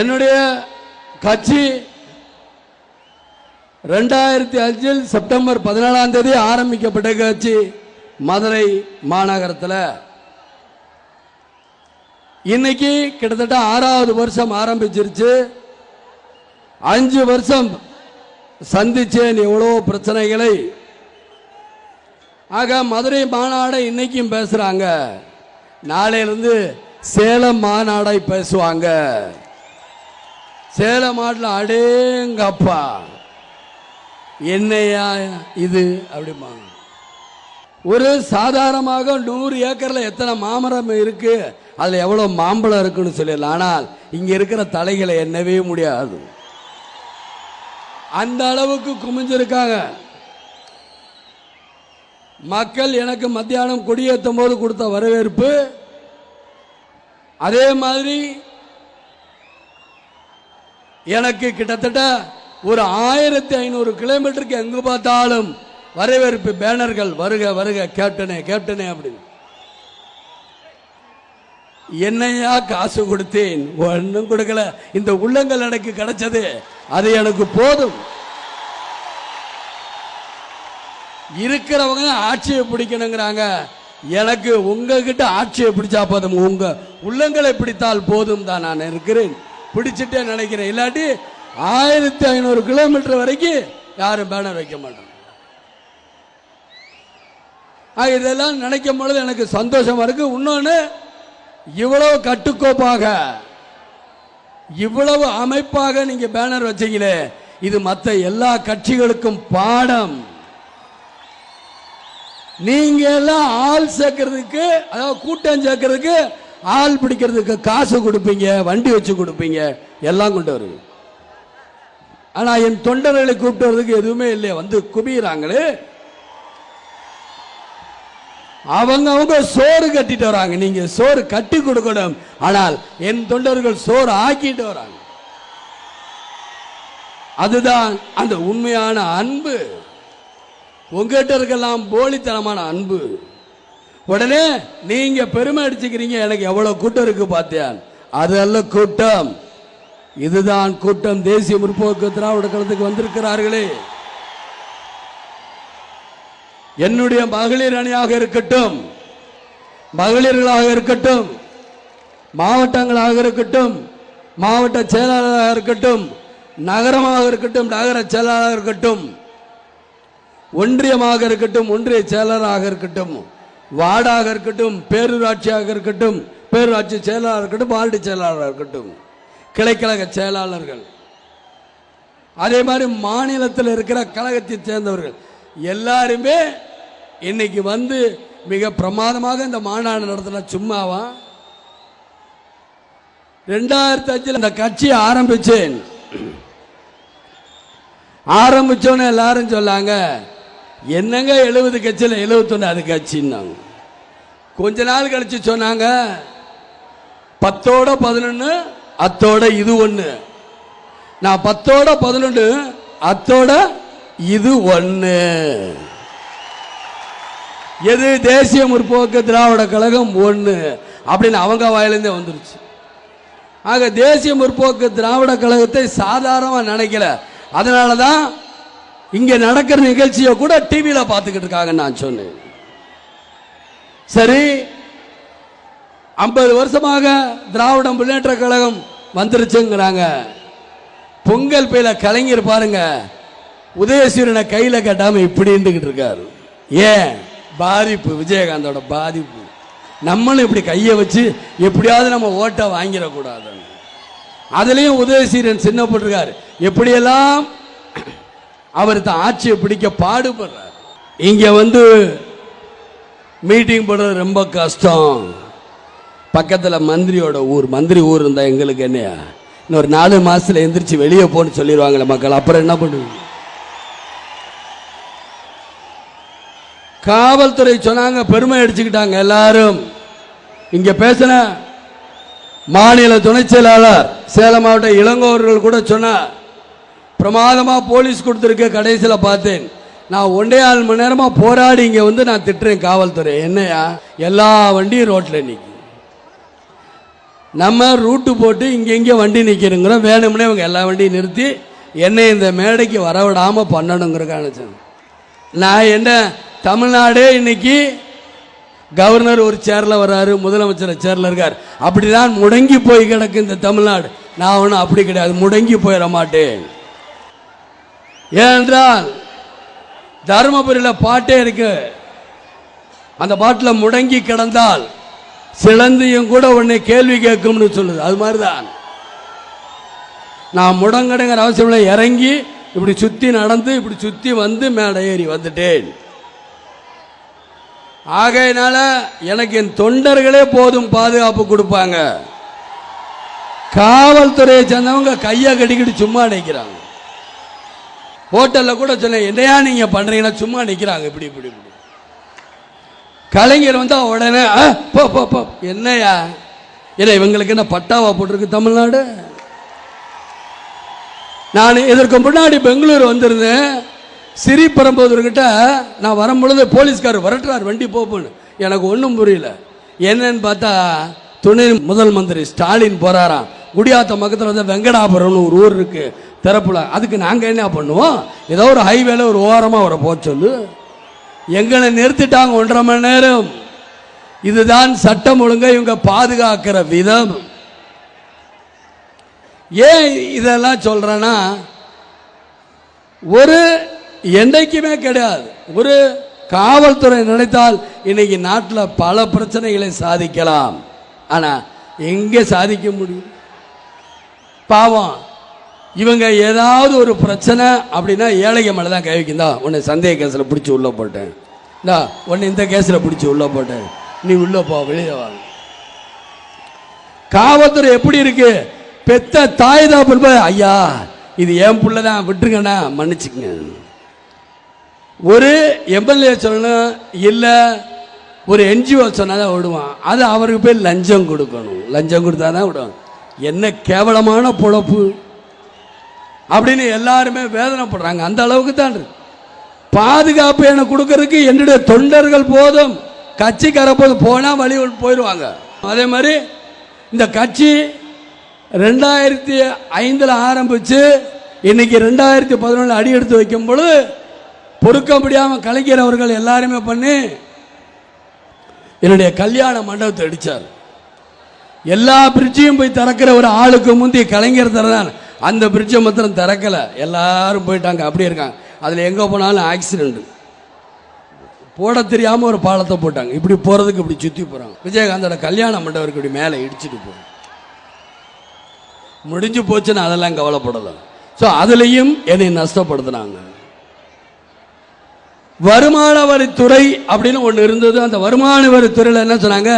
என்னுடைய கட்சி 2005 செப்டம்பர் 17 ஆரம்பிக்கப்பட்ட கட்சி மதுரை மாநகரத்தில் இன்னைக்கு கிட்டத்தட்ட 6வது வருஷம் ஆரம்பிச்சிருச்சு. 5 வருஷம் சந்திச்சேன் எவ்வளவு பிரச்சனைகளை. ஆக மதுரை மாநாடை இன்னைக்கும் பேசுறாங்க, நாளையிலிருந்து சேலம் மாநாடை பேசுவாங்க. சேலம் மாட்டில் அடேங்கப்பா என்னையா இது அப்படிமா. ஒரு சாதாரணமாக 100 ஏக்கர்ல எத்தனை மாமரம் இருக்கு, அதுல எவ்வளவு மாம்பழம் இருக்குன்னு சொல்லலாம். ஆனால் இங்க இருக்கிற தலைகளை எண்ணவே முடியாது, அந்த அளவுக்கு குமிஞ்சிருக்காங்க மக்கள். எனக்கு மத்தியானம் கொடியேற்றும் போது கொடுத்த வரவேற்பு, அதே மாதிரி எனக்கு கிட்டத்தட்ட ஒரு 1500 கிலோமீட்டருக்கு எங்கு பார்த்தாலும் வரவேற்பு பேனர்கள், வருக வருக கேப்டனே கேப்டனே அப்படின்னு. என்னையா காசு கொடுத்தேன், ஒன்றும் கொடுக்கல. இந்த உள்ளங்கள் எனக்கு கிடைச்சது, அது எனக்கு போதும். இருக்கிறவங்க ஆட்சியை பிடிக்கணுங்கிறாங்க. எனக்கு உங்ககிட்ட ஆட்சியை பிடிச்சா போதும், உங்க உள்ளங்களை பிடித்தால் போதும் தான் நான் இருக்கிறேன். பிடிச்சிட்டே நினைக்கிறேன். இல்லாட்டி 1500 கிலோமீட்டர் வரைக்கும் யாரும் பேனர் வைக்க மாட்டாங்க. இதெல்லாம் நினைக்கும் பொழுது எனக்கு சந்தோஷமா இருக்கு. இன்னொன்னு, இவ்வளவு கட்டுக்கோப்பாக இவ்வளவு அமைப்பாக நீங்க பேனர் வச்சீங்களே, இது மற்ற எல்லா கட்சிகளுக்கும் பாடம். நீங்க எல்லாம் ஆள் சேர்க்கறதுக்கு, அதாவது கூட்டம் சேர்க்கறதுக்கு, ஆள் பிடிக்கிறதுக்கு காசு கொடுப்பீங்க, வண்டி வச்சு கொடுப்பீங்க, எல்லாம் கொண்டு வருது. ஆனா என் தொண்டர்களை கூப்பிட்டு வர்றதுக்கு எதுவுமே இல்லையா, வந்து குவிறாங்களே. அவங்க சோறு கட்டிட்டு வராங்க, நீங்க சோறு கட்டி கொடுக்கணும். ஆனால் என் தொண்டர்கள் சோறு ஆக்கிட்டு வராங்க. அதுதான் அந்த உண்மையான அன்பு. உங்ககிட்ட இருக்கலாம் போலித்தனமான அன்பு. உடனே நீங்க பெருமை அடிச்சுக்கிறீங்க, எனக்கு எவ்வளவு கூட்டம் இருக்கு பார்த்தியா. அது அல்ல கூட்டம், இதுதான் கூட்டம். தேசிய முற்போக்கு திராவிட கழகத்துக்கு வந்திருக்கிறார்களே, என்னுடைய மகளிர் அணியாக இருக்கட்டும், மகளிர்களாக இருக்கட்டும், மாவட்டங்களாக இருக்கட்டும், மாவட்ட செயலாளராக இருக்கட்டும், நகரமாக இருக்கட்டும், நகர செயலாளராக இருக்கட்டும், ஒன்றியமாக இருக்கட்டும், ஒன்றிய செயலராக இருக்கட்டும், வார்டாக இருக்கட்டும், பேரூராட்சியாக இருக்கட்டும், பேரூராட்சி செயலாளர் இருக்கட்டும், வார்டு செயலாளராக இருக்கட்டும், கிளைக்கழக செயலாளர்கள், அதே மாதிரி மாநிலத்தில் இருக்கிற கழகத்தை சேர்ந்தவர்கள் எல்லாருமே இன்னைக்கு வந்து மிக பிரமாதமாக இந்த மாநாடு நடத்தின. சும்மாவா? 2005 இந்த கட்சியை ஆரம்பிச்சேன். ஆரம்பிச்சோன்னு எல்லாரும் சொல்லாங்க, என்னங்க 70 கட்சியில் 71 அது கட்சின்னாங்க. கொஞ்ச நாள் கழிச்சு சொன்னாங்க 10ஓட 11 அத்தோட இது ஒண்ணு. நான் 10ஓட 11 அத்தோட இது ஒண்ணு. எது? தேசிய முற்போக்கு திராவிட கழகம் ஒண்ணு அப்படின்னு அவங்க வாயிலிருந்தே வந்துருச்சு. ஆக தேசிய முற்போக்கு திராவிட கழகத்தை சாதாரணமா நினைக்கல. அதனாலதான் இங்க நடக்கிற நிகழ்ச்சியை கூட டிவியில பார்த்துக்கிட்டு இருக்காங்க நான் சொன்னேன். சரி, 50 வருஷமாக திராவிட முன்னேற்ற கழகம் வந்துருச்சுங்கிறாங்க. பொங்கல் பையில கலைஞர் பாருங்க, உதயசூரியனை கையில கட்டாம இப்படி இருந்துகிட்டு இருக்காரு. ஏன்? பாதிப்பு, விஜயகாந்தோட பாதிப்பு. நம்மளும் இப்படி கையை வச்சு எப்படியாவது நம்ம ஓட்டை வாங்கிடக்கூடாது. அதுலயும் உதயசூரியன் சின்னப்பட்டிருக்காரு. எப்படியெல்லாம் அவர் தான் ஆட்சியை பிடிக்க பாடுபடுறார். இங்க வந்து மீட்டிங் போடுறது ரொம்ப கஷ்டம். பக்கத்துல மந்திரியோட ஊர், மந்திரி ஊர் இருந்தா எங்களுக்கு என்னையா, இன்னொரு 4 மாசத்துல எந்திரிச்சு வெளியே போன்னு சொல்லிடுவாங்களே மக்கள். அப்புறம் என்ன பண்ணுவீங்க? காவல்துறை சொன்னாங்க, பெருமை அடிச்சுக்கிட்டாங்க எல்லாரும். இங்க பேசின மாநில துணை செயலாளர் சேலம் மாவட்ட இளங்கோவர்கள் கூட சொன்னார், பிரமாதமா போலீஸ் கொடுத்திருக்க. கடைசியில் பார்த்தேன், நான் 1.5 மணி நேரமா போராடி இங்க வந்து நான் திட்டுறேன் காவல்துறை. என்னையா, எல்லா வண்டியும் ரோட்ல நிற்கும். நம்ம ரூட்டு போட்டு இங்கே வண்டி நிற்கணுங்கிறோம். வேணும்னே இவங்க எல்லா வண்டியும் நிறுத்தி என்னை இந்த மேடைக்கு வரவிடாமல் பண்ணணுங்கிறக்கான. நான் என்ன தமிழ்நாடே இன்னைக்கு கவர்னர் ஒரு சேர்ல வர்றாரு, முதலமைச்சர் சேர்ல இருக்கார். அப்படிதான் முடங்கி போய் கிடக்கு இந்த தமிழ்நாடு. நான் ஒன்றும் அப்படி கிடையாது, முடங்கி போயிட மாட்டேன். ஏனென்றால் தருமபுரியில் பாட்டே இருக்கு, அந்த பாட்டில் முடங்கி கிடந்தால் சிலந்தியும் கூட உன்னை கேள்வி கேட்கும்னு சொல்லுது. அது மாதிரிதான் நான் முடங்கடுங்கிற அவசியம் இல்லை, இறங்கி இப்படி சுத்தி நடந்து இப்படி சுத்தி வந்து மேடை ஏறி வந்துட்டேன். ஆகையினால எனக்கு என் தொண்டர்களே போதும் பாதுகாப்பு கொடுப்பாங்க. காவல்துறையை சேர்ந்தவங்க கையை கட்டிக்கிட்டு சும்மா நிற்கிறாங்க. ஹோட்டல்ல கூட சொன்ன என்னையா நீங்க பண்றீங்கன்னா சும்மா நிற்கிறாங்க. இப்படி இப்படி இப்படி கலைஞர் வந்தா உடனே என்னையா இல்லை இவங்களுக்கு என்ன பட்டாவா போட்டிருக்கு தமிழ்நாடு. நான் இதற்கு முன்னாடி பெங்களூர் வந்திருந்தேன். ஸ்ரீபெரும்புதூர்கிட்ட நான் வரும்பொழுது போலீஸ்காரர் வரட்டுறார் வண்டி போப்புன்னு. எனக்கு ஒன்றும் புரியல. என்னன்னு பார்த்தா துணை முதல் மந்திரி ஸ்டாலின் போறாராம். குடியாத்த பக்கத்தில் வந்து வெங்கடாபுரம்னு ஒரு ஊர் இருக்கு திறப்புல. அதுக்கு நாங்கள் என்ன பண்ணுவோம், ஏதோ ஒரு ஹைவேல ஒரு ஓரமாக அவரை போக சொல்லு. எங்களை நிறுத்திட்டாங்க 1.5 மணி நேரம். இதுதான் சட்டம் ஒழுங்கை இவங்க பாதுகாக்கிற விதம். ஏன் இதெல்லாம் சொல்றேன்னா, ஒரு என்றைக்குமே கிடையாது, ஒரு காவல்துறை நினைத்தால் இன்னைக்கு நாட்டில் பல பிரச்சனைகளை சாதிக்கலாம். ஆனா எங்கே சாதிக்க முடியும்? பாவம் இவங்க ஏதாவது ஒரு பிரச்சனை அப்படின்னா ஏழைங்க மேலே தான் கை வைக்குந்தா. உன்னை சந்தேக கேஸில் பிடிச்சி உள்ளே போட்டேன், உன்னை இந்த கேஸில் பிடிச்சி உள்ளே போட்டேன், நீ உள்ளே போ வெளியே வாங்க. காவல்துறை எப்படி இருக்கு? பெத்த தாய் தான் ஐயா இது என் பிள்ளைதான் விட்டுருங்கண்ணா மன்னிச்சுங்க. ஒரு எம்எல்ஏ சொல்லணும், இல்லை ஒரு என்ஜிஓ சொன்னாதான் விடுவான். அது அவருக்கு போய் லஞ்சம் கொடுக்கணும், லஞ்சம் கொடுத்தாதான் விடுவாங்க. என்ன கேவலமான பொழப்பு அப்படின்னு எல்லாருமே வேதனைப்படுறாங்க. அந்த அளவுக்கு தான் பாதுகாப்பு எனக்கு கொடுக்கறதுக்கு என்னுடைய தொண்டர்கள் போதும், கட்சிக்கார போது போனா வழி போயிடுவாங்க. அதே மாதிரி இந்த கட்சி 2005 ஆரம்பிச்சு இன்னைக்கு 2011 அடி எடுத்து வைக்கும் பொழுது பொறுக்க முடியாம கலைஞர் அவர்கள் எல்லாருமே பண்ணி என்னுடைய கல்யாண மண்டபத்தை அடிச்சார். எல்லா பிரிட்ஜையும் போய் திறக்கிற ஒரு ஆளுக்கு முந்தி கலைஞர் திறந்தான். அந்த பிரிட்ஜை மாத்திரம் திறக்கல, எல்லாரும் போயிட்டாங்க, அப்படியே இருக்காங்க. அதுல எங்க போனாலும் ஆக்சிடென்ட். போட தெரியாம ஒரு பாலத்தை போட்டாங்க, இப்படி போறதுக்கு இப்படி சுத்தி போறாங்க. விஜயகாந்தோட கல்யாண மண்டபம் இப்படி மேலே இடிச்சுட்டு போறாங்க. முடிஞ்சு போச்சுன்னு அதெல்லாம் கவலைப்படல. ஸோ அதுலேயும் என்னை நஷ்டப்படுத்தினாங்க. வருமான வரித்துறை அப்படின்னு ஒன்று இருந்தது. அந்த வருமான வரித்துறையில் என்ன சொன்னாங்க,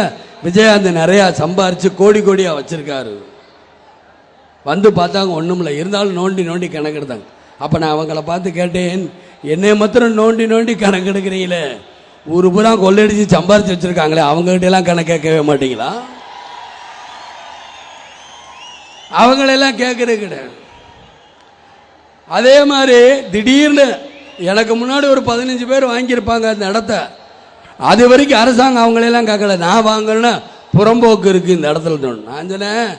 விஜயகாந்த் நிறையா சம்பாரிச்சு கோடி கோடியா வச்சிருக்காரு. வந்து பார்த்தாங்க ஒன்றும் இல்லை, இருந்தாலும் நோண்டி நோண்டி கணக்கெடுத்தாங்க. அப்போ நான் அவங்கள பார்த்து கேட்டேன், என்னை மாத்திரம் நோண்டி நோண்டி கணக்கெடுக்கிறீங்களே, ஊரு பூரா கொள்ளையடிச்சு சம்பாரிச்சு வச்சிருக்காங்களே, அவங்ககிட்ட எல்லாம் கணக்கு கேட்கவே மாட்டீங்களா? அவங்களெல்லாம் கேட்கறது கிடையாது. அதே மாதிரி திடீர்னு எனக்கு முன்னாடி ஒரு 15 பேர் வாங்கியிருப்பாங்க அந்த இடத்த. அது வரைக்கும் அரசாங்கம் அவங்களெல்லாம் கேட்கல. நான் வாங்கலன்னா புறம்போக்கு இருக்கு இந்த இடத்துல. நான் சொன்னேன்,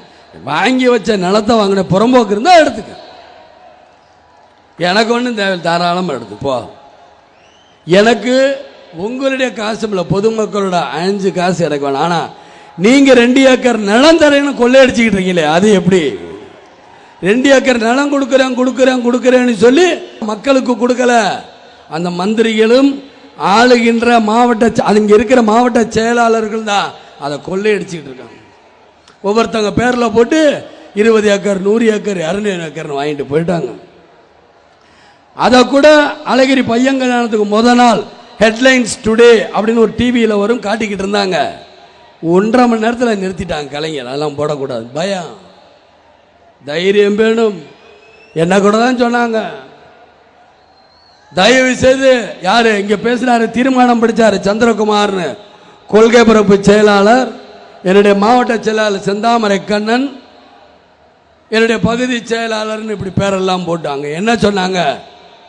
வாங்கி வச்ச நிலத்தை வாங்கின புறம்போக்கு இருந்தா எடுத்துக்க, எனக்கு ஒன்றும் தேவை, தாராளமாக எடுத்துப்போ. எனக்கு உங்களுடைய காசு இல்லை, பொதுமக்களோட 5 காசு எனக்கு வேணும். ஆனால் நீங்க 2 ஏக்கர் நிலம் தரேன்னு கொள்ளையடிச்சுக்கிட்டு இருக்கீங்களே, அது எப்படி? 2 ஏக்கர் நிலம் கொடுக்குறேன்னு சொல்லி மக்களுக்கு கொடுக்கல. அந்த மந்திரிகளும் ஆளுகின்ற மாவட்ட அங்க இருக்கிற மாவட்ட செயலாளர்கள் தான் அதை கொள்ளையடிச்சுக்கிட்டு இருக்காங்க. ஒவ்வொருத்தவங்க பேர்ல போட்டு 20 ஏக்கர் 100 ஏக்கர் 200 ஏக்கர்னு வாங்கிட்டு போயிட்டாங்க. அதை கூட அழகிரி பையன் கல்யாணத்துக்கு முதல் நாள் ஹெட்லைன்ஸ் டுடே அப்படின்னு ஒரு டிவியில் வரும், காட்டிக்கிட்டு இருந்தாங்க. 1.5 மணி நேரத்தில் நிறுத்திட்டாங்க கலைஞர். அதெல்லாம் போடக்கூடாது, பயம், தைரியம் வேணும். என்ன கூட தான் சொன்னாங்க, தயவு செய்து யாரு இங்க பேசினாரு, தீர்மானம் படிச்சாரு சந்திரகுமார்னு, கொள்கை பரப்பு செயலாளர், என்னுடைய மாவட்ட செயலாளர் செந்தாமரை கண்ணன், என்னுடைய பகுதி செயலாளர்னு இப்படி பேரெல்லாம் போட்டாங்க. என்ன சொன்னாங்க,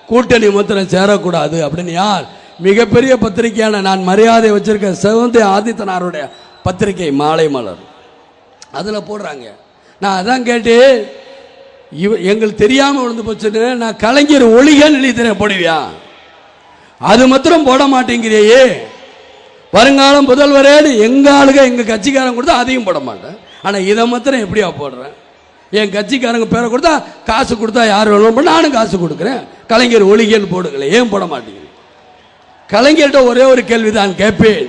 கூட்டணி மாத்திரம் சேரக்கூடாது அப்படின்னு. யார்? மிகப்பெரிய பத்திரிகையான நான் மரியாதை வச்சிருக்க சிவந்தி ஆதித்தனாருடைய பத்திரிகை மாலை மலர், அதில் போடுறாங்க. நான் அதான் கேட்டு எங்களுக்கு தெரியாமல் விழுந்து போச்சுன்னு நான் கலைஞர் ஒளிகள் எழுதித்தரேன், போடுவியா? அது மாத்திரம் போட மாட்டேங்கிறியே. வருங்காலம் முதல்வரே எங்க ஆளுக எங்க கட்சிக்காரங்க கொடுத்தா அதையும் போட மாட்டேன். ஆனால் இதை மாத்திரம் எப்படியா போடுறேன்? என் கட்சிக்காரங்க பேரை கொடுத்தா காசு கொடுத்தா யார் வேணும், நானும் காசு கொடுக்குறேன். கலைஞர் ஒளிகள் போடுங்களே, ஏன் போட மாட்டேங்குது? கலைஞர்கிட்ட ஒரே ஒரு கேள்விதான் கேட்பேன்.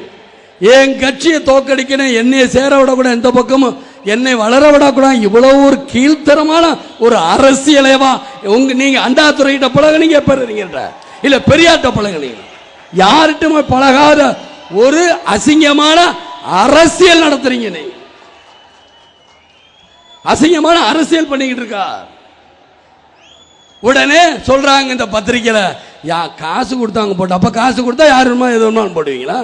என் கட்சியை தோக்கடிக்கணும், என்னை சேர விடக்கூடாது, எந்த பக்கமும் என்னை வளர விடக்கூடாது, இவ்வளவு ஒரு கீழ்த்தரமான ஒரு அரசியலேவா நீங்க அண்டாத்துறையிட்ட பழகுனீங்க, பெறுறீங்க இல்ல பெரியார்ட்ட பழகுனீங்க? யார்கிட்ட பழகாத ஒரு அசிங்கமான அரசியல் நடத்துறீங்க. நீங்க அசிங்கமான அரசியல் பண்ணிக்கிட்டு இருக்கா. உடனே சொல்றாங்க இந்த பத்திரிக்கையில, காசு கொடுத்தாங்க போட்டு, அப்ப காசு கொடுத்தா யாருமா எது வேணுமான்னு போடுவீங்களா?